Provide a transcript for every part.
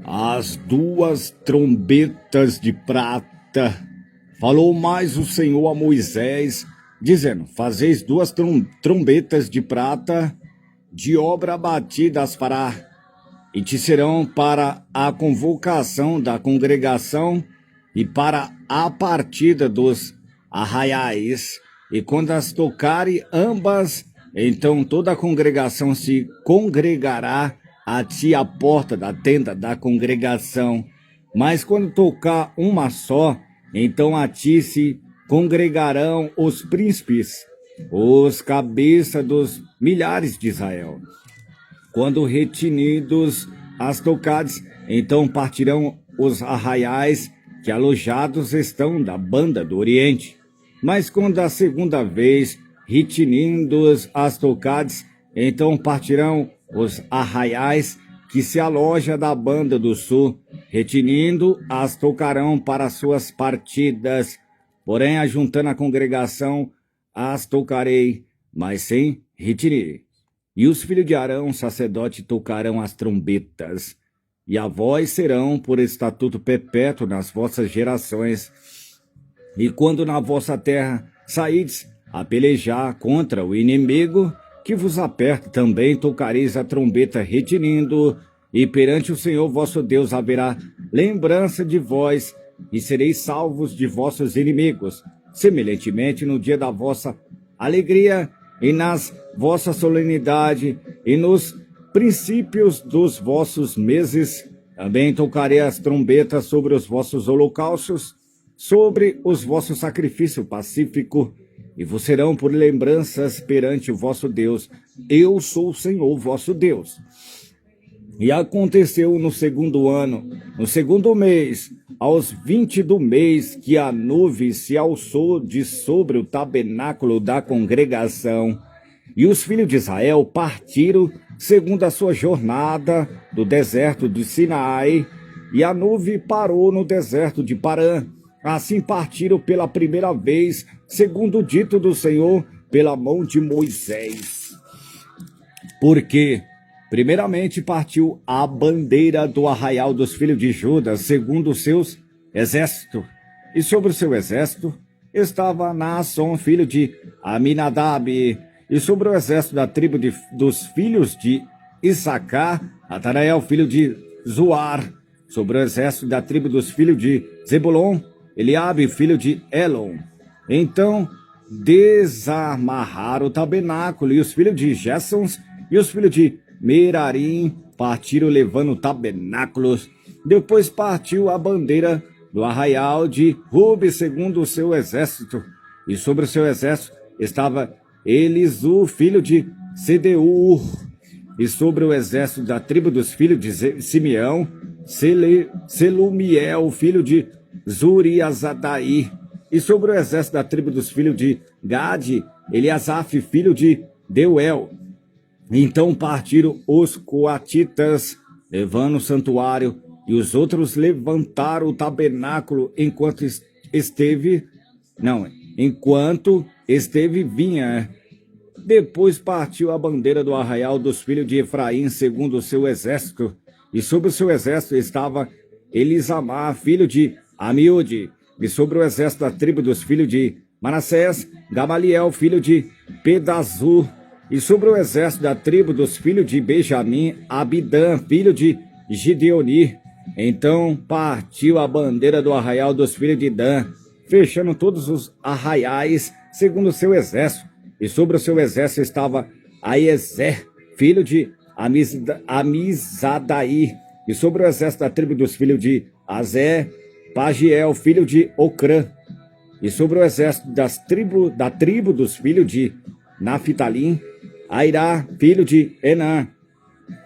as duas trombetas de prata. Falou mais o Senhor a Moisés, dizendo: fazeis duas trombetas de prata, de obra batida as fará, e te serão para a convocação da congregação e para a partida dos arraiais. E quando as tocarem ambas, então toda a congregação se congregará a ti à porta da tenda da congregação. Mas quando tocar uma só, então a ti se congregarão os príncipes, os cabeças dos milhares de Israel. Quando retinidos as tocares, então partirão os arraiais que alojados estão da banda do Oriente. Mas quando a segunda vez retinidos as tocares, então partirão os arraiais que se aloja da banda do sul, retinindo as tocarão para suas partidas. Porém, ajuntando a congregação, as tocarei, mas sem retinir. E os filhos de Arão, sacerdote, tocarão as trombetas, e a vós serão por estatuto perpétuo nas vossas gerações. E quando na vossa terra saídes a pelejar contra o inimigo que vos aperta, também tocareis a trombeta retinindo, e perante o Senhor vosso Deus haverá lembrança de vós, e sereis salvos de vossos inimigos. Semelhantemente, no dia da vossa alegria, e nas vossas solenidades, e nos princípios dos vossos meses, também tocarei as trombetas sobre os vossos holocaustos, sobre os vossos sacrifícios pacíficos, e vos serão por lembranças perante o vosso Deus. Eu sou o Senhor vosso Deus. E aconteceu no segundo ano, no segundo mês, aos 20 do mês, que a nuvem se alçou de sobre o tabernáculo da congregação. E os filhos de Israel partiram segundo a sua jornada do deserto de Sinai, e a nuvem parou no deserto de Parã. Assim partiram pela primeira vez, segundo o dito do Senhor, pela mão de Moisés. Porque primeiramente partiu a bandeira do arraial dos filhos de Juda, segundo os seus exércitos. E sobre o seu exército estava Naasson, filho de Aminadab. E sobre o exército da tribo dos filhos de Issacar, Natanael, filho de Zoar. Sobre o exército da tribo dos filhos de Zebulon, Eliabe, filho de Elon. Então desamarraram o tabernáculo, e os filhos de Gessons e os filhos de Merarim partiram levando o tabernáculo. Depois partiu a bandeira do arraial de Rube, segundo o seu exército. E sobre o seu exército estava Elisu, filho de Sedeur. E sobre o exército da tribo dos filhos de Simeão, Selumiel, filho de Zuriazadaí. E sobre o exército da tribo dos filhos de Gade, Eliasaf, filho de Deuel. Então partiram os coatitas, levando o santuário, e os outros levantaram o tabernáculo enquanto esteve vinha. Depois partiu a bandeira do arraial dos filhos de Efraim, segundo o seu exército, e sobre o seu exército estava Elisamar, filho de Amiúde, e sobre o exército da tribo dos filhos de Manassés, Gamaliel, filho de Pedazur, e sobre o exército da tribo dos filhos de Benjamim, Abidã, filho de Gideoni. Então partiu a bandeira do arraial dos filhos de Dan, fechando todos os arraiais, segundo o seu exército. E sobre o seu exército estava Aiezer, filho de Amizadaí. E sobre o exército da tribo dos filhos de Azé, Pagiel, filho de Ocrã. E sobre o exército da tribo dos filhos de Naphtalim, Airá, filho de Enã.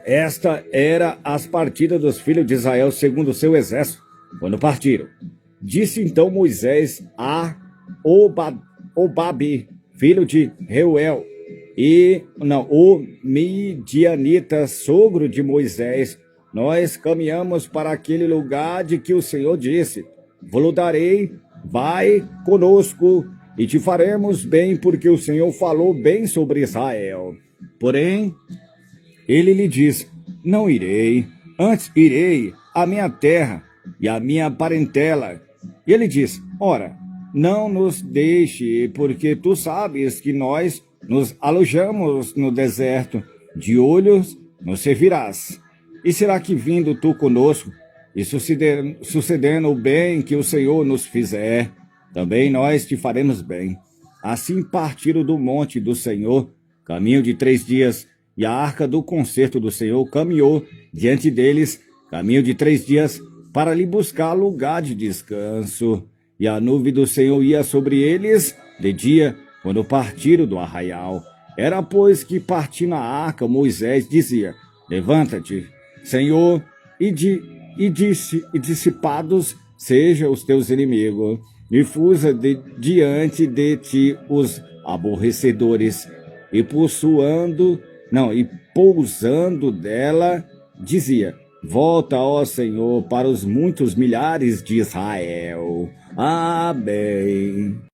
Esta era as partidas dos filhos de Israel segundo o seu exército, quando partiram. Disse então Moisés a Obabe, filho de Reuel, o midianita, sogro de Moisés: nós caminhamos para aquele lugar de que o Senhor disse: vou-lo darei, vai conosco, e te faremos bem, porque o Senhor falou bem sobre Israel. Porém, ele lhe diz: não irei, Antes irei à minha terra e à minha parentela. E ele diz: ora, não nos deixe, porque tu sabes que nós nos alojamos no deserto, de olhos nos servirás. E será que vindo tu conosco, e sucedendo o bem que o Senhor nos fizer, também nós te faremos bem. Assim partiram do monte do Senhor, caminho de 3 dias, e a arca do concerto do Senhor caminhou diante deles, caminho de 3 dias, para lhe buscar lugar de descanso. E a nuvem do Senhor ia sobre eles de dia, quando partiram do arraial. Era, pois, que partindo a arca, Moisés dizia: levanta-te, Senhor, e dissipados sejam os teus inimigos, e fuja diante de ti os aborrecedores. E pousando dela, dizia: volta, ó Senhor, para os muitos milhares de Israel. Amém.